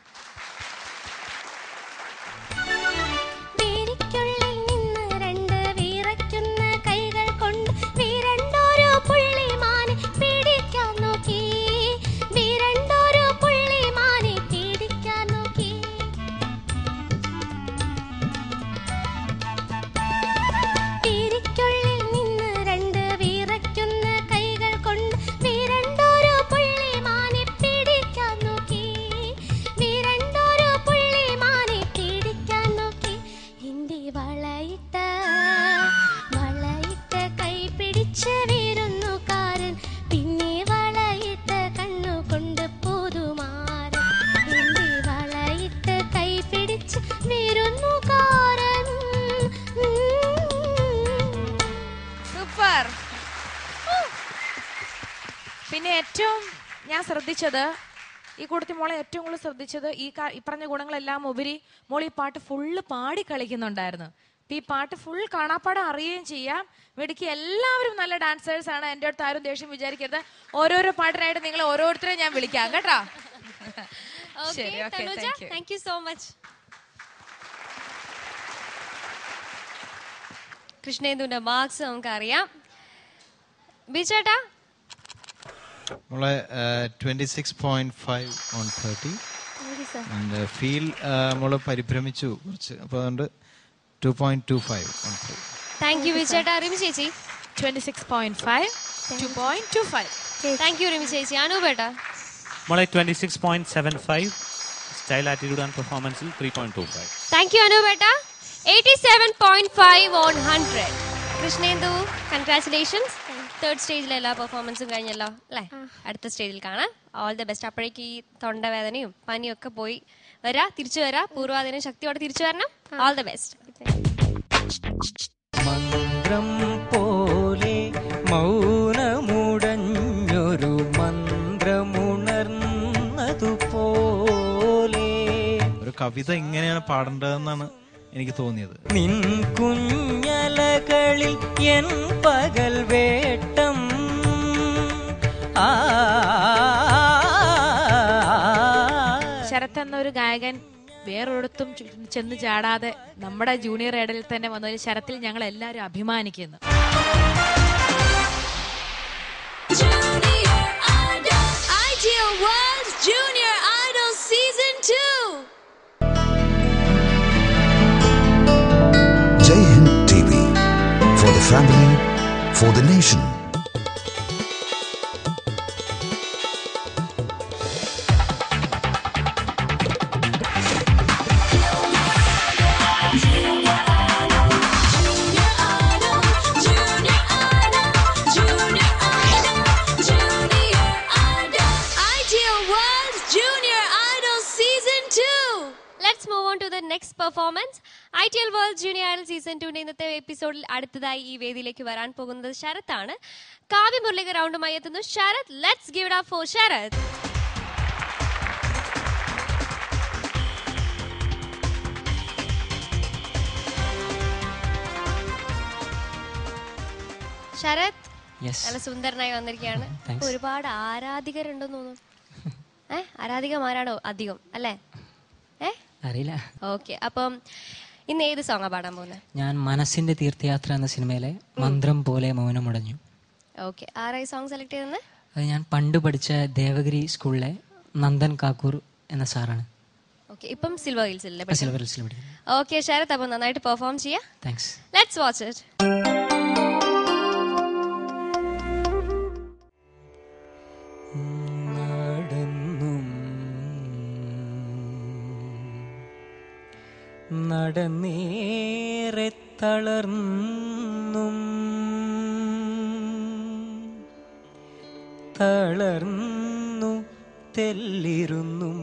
[SPEAKER 2] പിന്നെ ഏറ്റവും ഞാൻ ശ്രദ്ധിച്ചത്, ഈ കൂട്ടത്തിൽ മോളെ ഏറ്റവും കൂടുതൽ ശ്രദ്ധിച്ചത് ഈ പറഞ്ഞ ഗുണങ്ങളെല്ലാം ഉപരി മോൾ ഈ പാട്ട് ഫുള്ള് പാടി കളിക്കുന്നുണ്ടായിരുന്നു. ഈ പാട്ട് ഫുൾ കാണാപ്പാടം അറിയുകയും ചെയ്യാം. വെടിക്ക് എല്ലാവരും നല്ല ഡാൻസേഴ്സ് ആണ്. എൻ്റെ അടുത്ത് ആരും ദേഷ്യം വിചാരിക്കരുത്. ഓരോരോ പാട്ടിനായിട്ട് നിങ്ങൾ ഓരോരുത്തരെയും ഞാൻ വിളിക്കാം കേട്ടോ. ശരി, okay,
[SPEAKER 1] thank you so much. കൃഷ്ണേന്ദുവിന്റെ മാർക്സ് നമുക്ക് അറിയാം. ബിചേട്ടാ?
[SPEAKER 5] മോളെ 26.5 on 30. ആൻഡ് ഫീൽ മോള് പരിഭ്രമിച്ചു കുറച്ച്, അപ്പോൾ അതുകൊണ്ട് 2.25 on 3.
[SPEAKER 1] താങ്ക് യു ബിചേട്ടാ. റിമി ചേച്ചി?
[SPEAKER 2] 26.5, 2.25.
[SPEAKER 1] താങ്ക് യു റിമി ചേച്ചി. അനൂപേട്ടാ?
[SPEAKER 4] മോളെ 26.75, സ്റ്റൈൽ ആറ്റിറ്റ്യൂഡ് ആൻഡ് പെർഫോമൻസിൽ 3.25.
[SPEAKER 1] താങ്ക് യു അനൂപേട്ടാ. 87.5 on 100. കൃഷ്ണേന്ദു, കൺഗ്രാറ്റുലേഷൻസ്. തേർഡ് സ്റ്റേജിലെ എല്ലാ പെർഫോമൻസും കഴിഞ്ഞല്ലോ അല്ലേ? അടുത്ത സ്റ്റേജിൽ കാണാം. All the best. അപ്പോഴേക്ക് ഈ തൊണ്ടവേദനയും പനിയും ഒക്കെ പോയി തിരിച്ചു വരാ. പൂർവാദിനം ശക്തിയോടെ തിരിച്ചു വരണം. All the best.
[SPEAKER 6] മന്ത്രം പോലെ മൗനമുടഞ്ഞൊരു മന്ത്രമുണർന്നതുപോലെ
[SPEAKER 5] ഒരു കവിത ഇങ്ങനെയാണ് പാടേണ്ടതെന്നാണ് എനിക്ക് തോന്നിയത്.
[SPEAKER 6] നിൻ കുഞ്ഞലകളിൽ എൻ പകൽ വേട്ടം
[SPEAKER 2] ശരത് എന്നൊരു ഗായകൻ വേറൊരിടത്തും ചെന്ന് ചാടാതെ നമ്മുടെ ജൂനിയർ ഐഡലിൽ തന്നെ വന്നതിൽ ശരത്തിൽ ഞങ്ങൾ എല്ലാവരും അഭിമാനിക്കുന്നു.
[SPEAKER 7] Ideal World Junior Idol Season 2.
[SPEAKER 8] Jai Hind TV, for the family, for the nation.
[SPEAKER 1] Next performance ITL World Junior Idol Season 2 ഇന്നത്തെ എപ്പിസോഡിൽ അടുത്തതായി ഈ വേദിയിലേക്ക് വരാൻ പോകുന്നത് ശരത്താണ്. കാവ്യ മുരളിക റൗണ്ടുമായി എത്തുന്നു Sharath. Let's give it up for Sharath. Sharath നല്ല സുന്ദരനായി വന്നിരിക്കുകയാണ്. ഒരുപാട് ആരാധികരുണ്ടെന്ന് തോന്നുന്നു. ആരാധികമാരാണോ അധികം അല്ലേ?
[SPEAKER 11] അറിയില്ല.
[SPEAKER 1] ഓക്കെ, അപ്പം ഇന്ന് ഏത് സോങ്ങാ പാടാൻ പോകുന്നത്?
[SPEAKER 11] ഞാൻ മനസ്സിന്റെ തീർത്ഥയാത്ര എന്ന സിനിമയിലെ മന്ത്രം പോലെ മൗനമുടഞ്ഞു.
[SPEAKER 1] ഓക്കെ, ആരായി സോങ് സെലക്ട് ചെയ്തത്?
[SPEAKER 11] അത് ഞാൻ പണ്ട് പഠിച്ച ദേവഗിരി സ്കൂളിലെ നന്ദൻ കാക്കൂർ എന്ന സാറാണ്.
[SPEAKER 1] ഓക്കെ, ഇപ്പം സിൽവർ ഹിൽസിലെ
[SPEAKER 11] സിൽവർ ഹിൽസിൽ പഠിക്കുന്നു.
[SPEAKER 1] ഓക്കെ ശരത്, അപ്പം നന്നായിട്ട് പെർഫോം ചെയ്യാം.
[SPEAKER 11] താങ്ക്സ്.
[SPEAKER 1] Let's watch it.
[SPEAKER 6] നടന്നേറെ തളർന്നും തളർന്നു തെല്ലിരുന്നും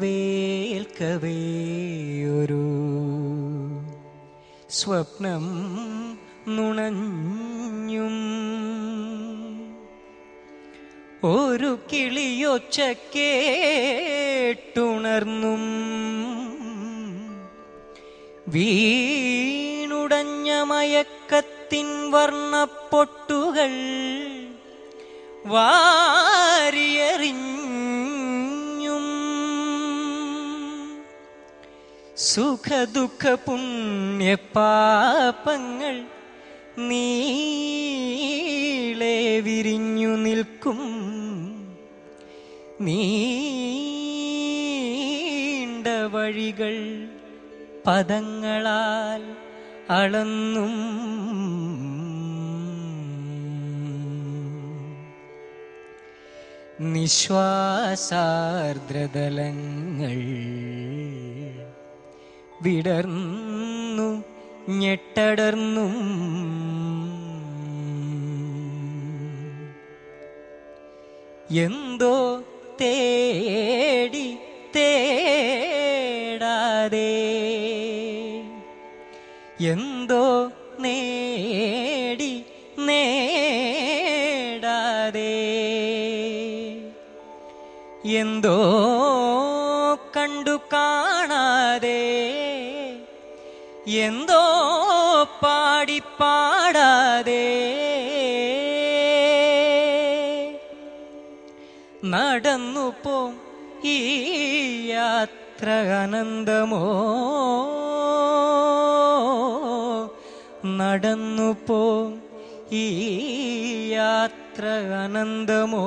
[SPEAKER 6] ഇരുന്നിളവേൽക്കവേ ഒരു സ്വപ്നം നുണഞ്ഞും ഒരു കിളിയൊച്ച കേട്ടുണർന്നും വീണുടഞ്ഞ മയക്കത്തിൻ വർണ്ണപ്പൊട്ടുകൾ വാരിയെറിഞ്ഞും സുഖദുഃഖ പുണ്യപാപങ്ങൾ നീളെ വിരിഞ്ഞു നിൽക്കും നീണ്ട വഴികൾ പദങ്ങളാൽ അളന്നും നിശ്വാസാർദ്രതലങ്ങൾ വിടർന്നു ഞെട്ടടർന്നും എന്തോ തേടി തേടാതെ എന്തോ നേടി നേടാതെ എന്തോ കണ്ടു കാണാതെ എന്തോ പാടി പാടാതെ നടന്നു പോ ഈ യാത്ര അനന്തമോ നടന്നു പോ ഈ യാത്ര അനന്തമോ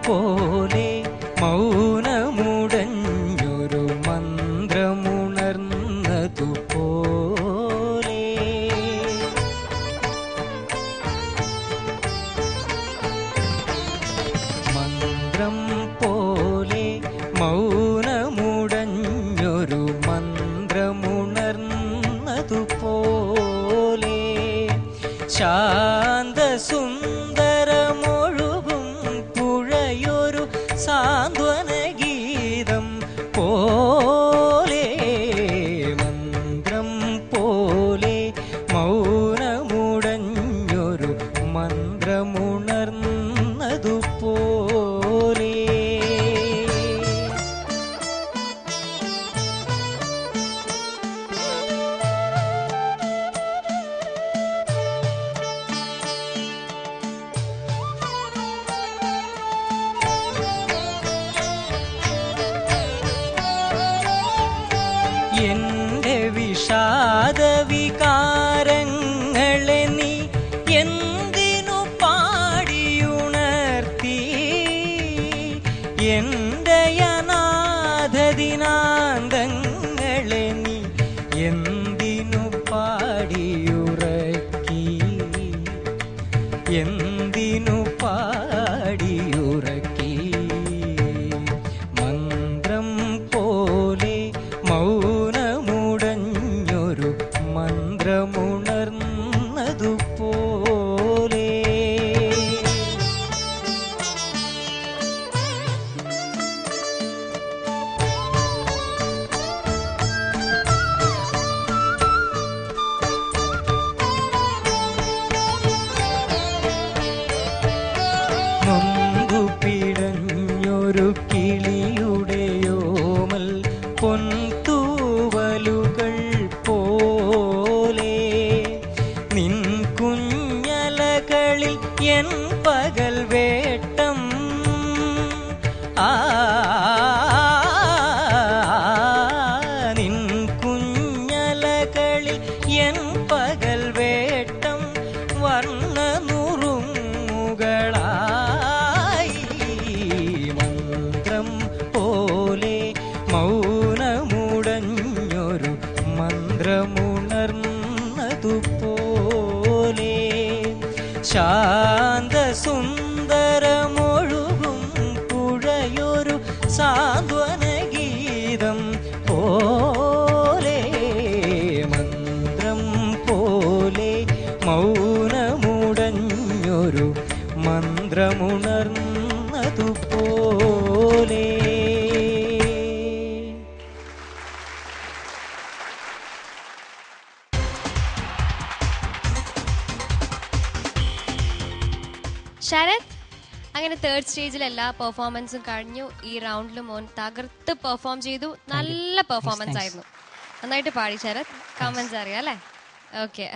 [SPEAKER 6] പോലെ മൗനമുടഞ്ഞൊരു മന്ത്രമുണർന്നതുപോലെ മന്ത്രം പോലെ മൗനമുടഞ്ഞൊരു മന്ത്രമുണർന്നതുപോലെ ശാന്തസുന്ദരമൊഴുകും പുഴയൊരു സാന്ത്വനഗീതം പോലെ മന്ത്രം പോലെ മൗനമുടഞ്ഞൊരു മന്ത്രമുണർന്നതുപോലെ എന്റെ വിഷാദവികാരങ്ങളെ നീ എന്തിനു പാടിയുണർത്തി എന്റെ അനാഥദിനാന്തങ്ങളെ നീ എന്തിനു പാടിയുറക്കി എന്തിനു പാടിയുറക്കി മന്ത്രം പോലെ മൗനമുടഞ്ഞൊരു മന്ത്രമുണർന്നതുപോലെ ശാന്തസുന്ദരമൊഴുകും പുഴയൊരു സാന്ത്വനഗീതം പോലെ മന്ത്രം പോലെ മൗനമുടഞ്ഞൊരു മന്ത്രമുണർന്നതുപോലെ.
[SPEAKER 1] ശരത്, അങ്ങനെ തേർഡ് സ്റ്റേജിൽ എല്ലാ പെർഫോമൻസും കഴിഞ്ഞു. ഈ റൗണ്ടിൽ മോൻ തകർത്ത് പെർഫോം ചെയ്തു. നല്ല പെർഫോമൻസ് ആയിരുന്നു. നന്നായിട്ട് പാടി ശരത്. കമന്റ്സ് അറിയാം അല്ലേ? Okay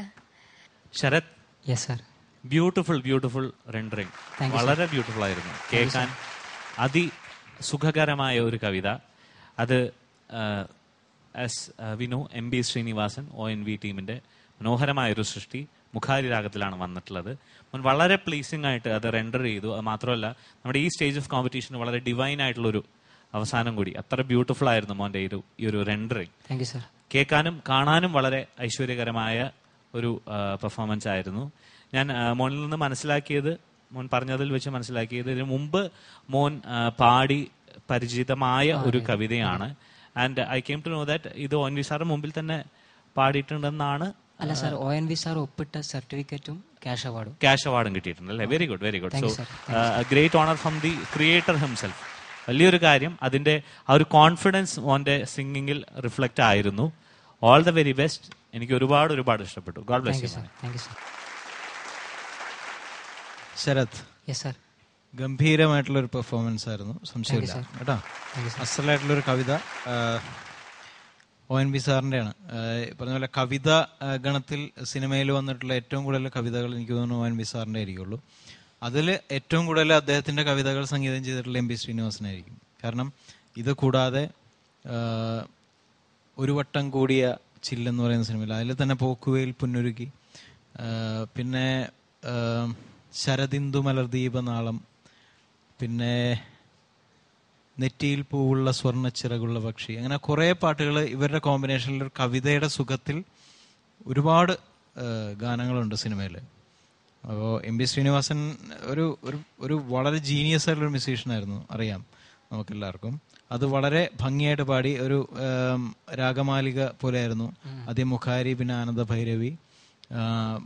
[SPEAKER 4] Sharath,
[SPEAKER 11] yes sir.
[SPEAKER 4] Beautiful rendering, വളരെ ബ്യൂട്ടിഫുൾ ആയിരുന്നു. കേൾക്കാൻ അതിസുഖകരമായ ഒരു കവിത. അത് വിനു MB ശ്രീനിവാസൻ ONV ടീമിന്റെ മനോഹരമായൊരു സൃഷ്ടി മുഖാരി രാഗത്തിലാണ് വന്നിട്ടുള്ളത്. മുൻ വളരെ പ്ലീസിംഗ് ആയിട്ട് അത് റെൻഡർ ചെയ്തു. അത് മാത്രമല്ല നമ്മുടെ ഈ സ്റ്റേജ് ഓഫ് കോമ്പറ്റീഷന് വളരെ ഡിവൈൻ ആയിട്ടുള്ളൊരു അവസാനം കൂടി. അത്ര ബ്യൂട്ടിഫുൾ ആയിരുന്നു മോന്റെ ഈ ഒരു റെൻഡറിങ്.
[SPEAKER 11] Thank you sir.
[SPEAKER 4] കേൾക്കാനും കാണാനും വളരെ ഐശ്വര്യകരമായ ഒരു പെർഫോമൻസ് ആയിരുന്നു. ഞാൻ മോനിൽ നിന്ന് മനസ്സിലാക്കിയത്, മോൻ പറഞ്ഞതിൽ വെച്ച് മനസ്സിലാക്കിയത്, ഇതിനു മുമ്പ് മോൻ പാടി പരിചിതമായ ഒരു കവിതയാണ്. And I came to know that ഇത് ONV സാറിന് മുമ്പിൽ തന്നെ പാടിയിട്ടുണ്ടെന്നാണ്.
[SPEAKER 11] അല്ല സാർ, ONV സാർ ഒപ്പിട്ട സർട്ടിഫിക്കറ്റും ക്യാഷ് അവാർഡും
[SPEAKER 4] കിട്ടിയിട്ടുണ്ട് അല്ലേ? Very good. So great honour from the creator himself. വലിയൊരു കാര്യം. അതിന്റെ ആ ഒരു കോൺഫിഡൻസ് മോന്റെ സിംഗിങ്ങിൽ റിഫ്ലക്റ്റ് ആയിരുന്നു. All the very best. എനിക്ക് ഒരുപാട് ഇഷ്ടപ്പെട്ടു. God bless you.
[SPEAKER 11] Thank you sir.
[SPEAKER 5] Sharath,
[SPEAKER 11] yes sir.
[SPEAKER 5] ഗംഭീരമായിട്ടുള്ളൊരു പെർഫോമൻസ് ആയിരുന്നു, സംശയമില്ല കേട്ടോ. അസലായിട്ടുള്ളൊരു കവിത ONV സാറിൻ്റെയാണ്. പറഞ്ഞ പോലെ കവിത ഗണത്തിൽ സിനിമയിൽ വന്നിട്ടുള്ള ഏറ്റവും കൂടുതൽ കവിതകൾ എനിക്ക് തോന്നുന്നു ONV സാറിൻ്റെ ആയിരിക്കുള്ളൂ. അതിൽ ഏറ്റവും കൂടുതൽ അദ്ദേഹത്തിൻ്റെ കവിതകൾ സംഗീതം ചെയ്തിട്ടുള്ള MB ശ്രീനിവാസനായിരിക്കും. കാരണം ഇത് കൂടാതെ ഒരു വട്ടം കൂടിയ ചില്ലെന്ന് പറയുന്ന സിനിമയിൽ അതിൽ തന്നെ പോക്കുവയിൽ പുന്നുരുക്കി, പിന്നെ ശരദിന്ദു മലർദീപനാളം, പിന്നെ നെറ്റിയിൽ പൂവുള്ള സ്വർണ്ണച്ചിറകുള്ള പക്ഷി, അങ്ങനെ കുറേ പാട്ടുകൾ ഇവരുടെ കോമ്പിനേഷനിൽ ഒരു കവിതയുടെ സുഖത്തിൽ ഒരുപാട് ഗാനങ്ങളുണ്ട് സിനിമയിൽ. അപ്പോൾ MB ശ്രീനിവാസൻ ഒരു വളരെ ജീനിയസ് ആയിട്ടുള്ളൊരു മ്യൂസീഷ്യനായിരുന്നു, അറിയാം നമുക്കെല്ലാവർക്കും. അത് വളരെ ഭംഗിയായിട്ട് പാടി. ഒരു രാഗമാലിക പോലെയായിരുന്നു. ആദ്യം മുഖാരി, പിന്നെ ആനന്ദ ഭൈരവി.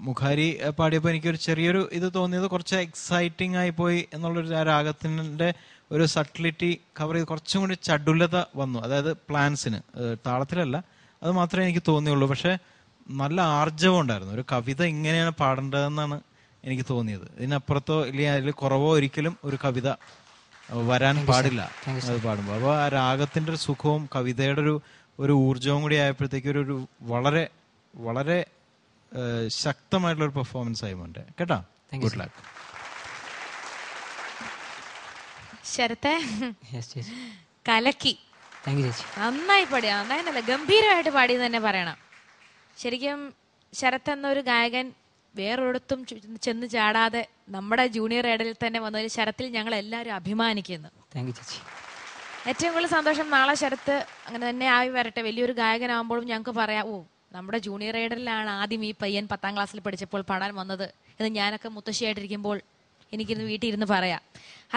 [SPEAKER 5] മുഖാരി പാടിയപ്പോൾ എനിക്കൊരു ചെറിയൊരു ഇത് തോന്നിയത്, കുറച്ച് എക്സൈറ്റിംഗ് ആയിപ്പോയി എന്നുള്ളൊരു രാഗത്തിൻ്റെ ഒരു സട്ടിലിറ്റി കവർ ചെയ്ത് കുറച്ചും കൂടി ചടുലത വന്നു. അതായത് പ്ലാൻസിന്, താളത്തിലല്ല, അത് മാത്രമേ എനിക്ക് തോന്നിയുള്ളൂ. പക്ഷെ നല്ല ആർജവം ഉണ്ടായിരുന്നു. ഒരു കവിത ഇങ്ങനെയാണ് പാടേണ്ടതെന്നാണ് എനിക്ക് തോന്നിയത്. ഇതിനപ്പുറത്തോ ഇല്ലെങ്കിൽ അതിൽ കുറവോ ഒരിക്കലും ഒരു കവിത വരാൻ പാടില്ല അത് പാടുമ്പോൾ. അപ്പോൾ ആ രാഗത്തിൻ്റെ ഒരു സുഖവും കവിതയുടെ ഒരു ഊർജവും കൂടി ആയപ്പോഴത്തേക്കും ഒരു വളരെ വളരെ ശക്തമായിട്ടുള്ളൊരു പെർഫോമൻസ് ആയി മോൻ്റെ കേട്ടോ. Good luck.
[SPEAKER 2] ശരത്തെ കലക്കി, നന്നായി പാടി. നന്നായിരുന്നല്ല, ഗംഭീരമായിട്ട് പാടി തന്നെ പറയണം. ശരിക്കും ശരത്ത് എന്നൊരു ഗായകൻ വേറൊരിടത്തും ചെന്ന് ചാടാതെ നമ്മുടെ ജൂനിയർ ഐഡലിൽ തന്നെ വന്നതിൽ ശരത്തിൽ ഞങ്ങൾ എല്ലാവരും അഭിമാനിക്കുന്നു. ഏറ്റവും കൂടുതൽ സന്തോഷം നാളെ ശരത്ത് അങ്ങനെ തന്നെ ആയി വരട്ടെ. വലിയൊരു ഗായകനാകുമ്പോഴും ഞങ്ങൾക്ക് പറയാം, ഓ നമ്മുടെ ജൂനിയർ ഐഡലിലാണ് ആദ്യം ഈ പയ്യൻ 10ാം ക്ലാസ്സിൽ പഠിച്ചപ്പോൾ പാടാൻ വന്നത് എന്ന് ഞാനൊക്കെ മുത്തശ്ശിയായിട്ടിരിക്കുമ്പോൾ എനിക്കിന്ന് വീട്ടിൽ ഇരുന്ന് പറയാം.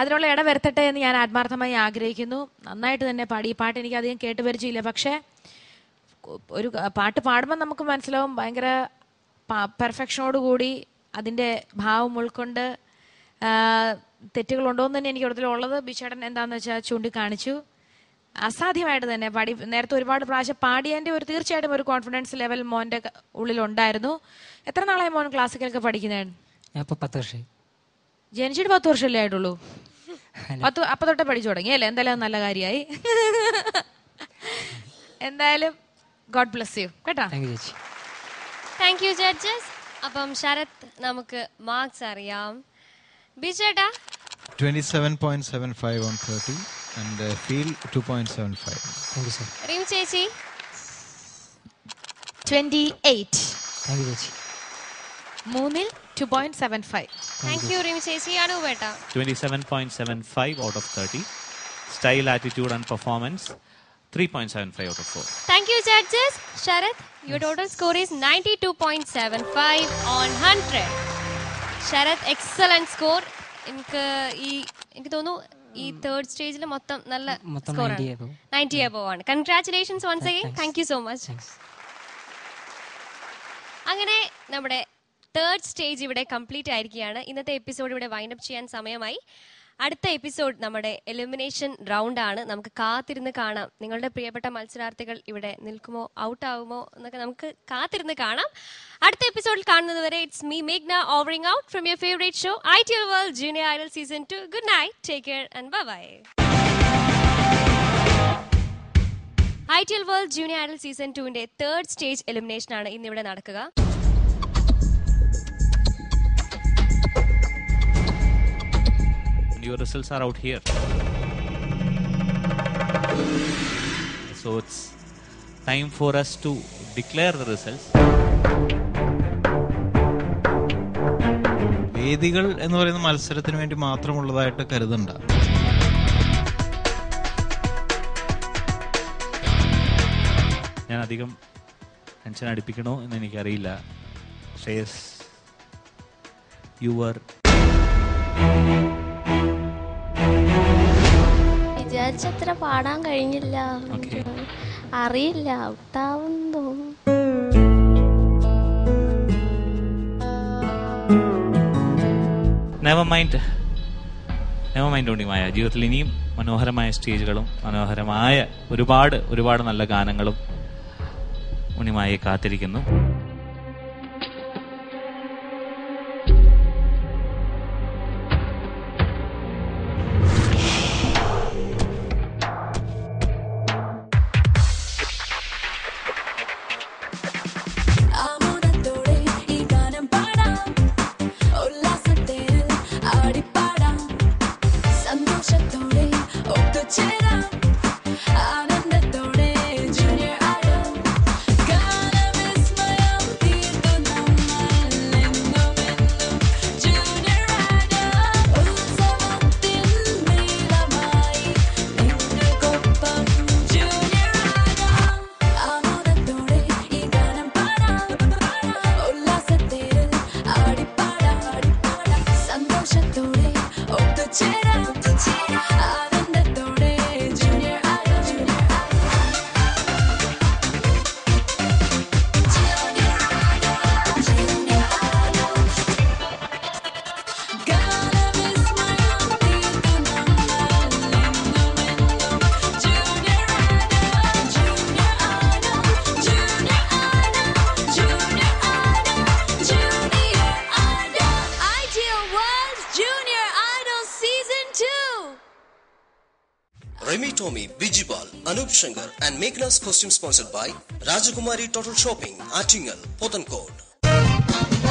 [SPEAKER 2] അതിനുള്ള ഇട വരുത്തട്ടെ എന്ന് ഞാൻ ആത്മാർത്ഥമായി ആഗ്രഹിക്കുന്നു. നന്നായിട്ട് തന്നെ പാടി. ഈ പാട്ട് എനിക്ക് അധികം കേട്ട് പരിചയമില്ല, പക്ഷേ ഒരു പാട്ട് പാടുമ്പോൾ നമുക്ക് മനസ്സിലാവും ഭയങ്കര പെർഫെക്ഷനോടുകൂടി അതിൻ്റെ ഭാവം ഉൾക്കൊണ്ട് തെറ്റുകളുണ്ടോ എന്ന് തന്നെ എനിക്ക് ഇടത്തിലുള്ളത് ബിച്ചേട്ടൻ എന്താണെന്ന് വെച്ചാൽ ചൂണ്ടിക്കാണിച്ചു. അസാധ്യമായിട്ട് തന്നെ പാടി. നേരത്തെ ഒരുപാട് പ്രാവശ്യം പാടിയതിൻ്റെ തീർച്ചയായിട്ടും ഒരു കോൺഫിഡൻസ് ലെവൽ മോൻ്റെ ഉള്ളിലുണ്ടായിരുന്നു. എത്ര നാളായി മോൻ ക്ലാസിക്കലൊക്കെ പഠിക്കുന്നതാണ്? ജനിച്ചിട്ട് 10 വർഷമല്ലേ ആയിട്ടുള്ളൂ? 10 അപ്പം തൊട്ടേ പഠിച്ചു തുടങ്ങി അല്ലേ? എന്തായാലും നല്ല കാര്യമായി. എന്തായാലും ഗോഡ് ബ്ലെസ് യു കേട്ടോ.
[SPEAKER 1] Thank you judges. അപ്പം ശരത്, നമുക്ക് മാർക്സ് അറിയാം. ബിജേട്ടാ
[SPEAKER 5] 27.75 on 30 and feel 2.75.
[SPEAKER 11] Thank you sir.
[SPEAKER 1] Reem ചേച്ചി
[SPEAKER 2] 28.
[SPEAKER 11] Thank you ചേച്ചി.
[SPEAKER 2] 3 2.75.
[SPEAKER 1] താങ്ക് യു റീം ചേച്ചി. അനുപേട്ട
[SPEAKER 4] 27.75 out of 30. Style, attitude and performance 3.75 out of 4.
[SPEAKER 1] Thank you judges. Sharath Your total score is 92.75 on 100. Sharath excellent score. എനിക്ക് തോന്നുന്നു ഈ തേർഡ് സ്റ്റേജിൽ മൊത്തം നല്ല സ്കോർ ആണ്. 90 above ആണ്. Congratulations once again. Thank you so much. അങ്ങനെ നമ്മുടെ തേർഡ് സ്റ്റേജ് ഇവിടെ കംപ്ലീറ്റ് ആയിരിക്കുകയാണ്. ഇന്നത്തെ എപ്പിസോഡ് ഇവിടെ വൈൻഡ് അപ്പ് ചെയ്യാൻ സമയമായി. അടുത്ത എപ്പിസോഡ് നമ്മുടെ എലിമിനേഷൻ റൗണ്ട് ആണ്. നമുക്ക് കാത്തിരുന്ന് കാണാം നിങ്ങളുടെ പ്രിയപ്പെട്ട മത്സരാർത്ഥികൾ ഇവിടെ നിൽക്കുമോ ഔട്ട് ആവുമോ എന്നൊക്കെ നമുക്ക് കാത്തിരുന്ന് കാണാം. അടുത്ത എപ്പിസോഡിൽ കാണുന്നത് വരെ ഇറ്റ്സ് മീ മേഘ്ന hovering out from your favourite show ITL World Junior Idol Season 2. Good night, take care and bye bye. ITL World Junior Idol Season 2ന്റെ തേർഡ് സ്റ്റേജ് എലിമിനേഷൻ ആണ് ഇന്നിവിടെ നടക്കുക.
[SPEAKER 4] Your results are out here. So it's time for us to declare the results.
[SPEAKER 5] വേദികൾ എന്ന് പറയുന്ന മത്സരത്തിന് വേണ്ടി മാത്രമുള്ളതായിട്ട് കരുതണ്ട.
[SPEAKER 4] ഞാൻ അധികം ടെൻഷൻ അടുപ്പിക്കണോ എന്ന് എനിക്കറിയില്ല. ശ്രേയസ്, യു ആർ
[SPEAKER 9] വിചാരിച്ചത്ര പാടാൻ കഴിഞ്ഞില്ല. അറിയില്ല, ഔട്ടാവും തോന്നുന്നു.
[SPEAKER 4] Never mind Unnimaya. ജീവിതത്തിൽ ഇനിയും മനോഹരമായ സ്റ്റേജുകളും മനോഹരമായ ഒരുപാട് നല്ല ഗാനങ്ങളും ഉണ്ണിമായെ കാത്തിരിക്കുന്നു.
[SPEAKER 12] Remy Tommy, Bijibal, Anup Shankar and Meghna's costume sponsored by Rajakumari Total Shopping, Attingal, Pothankode.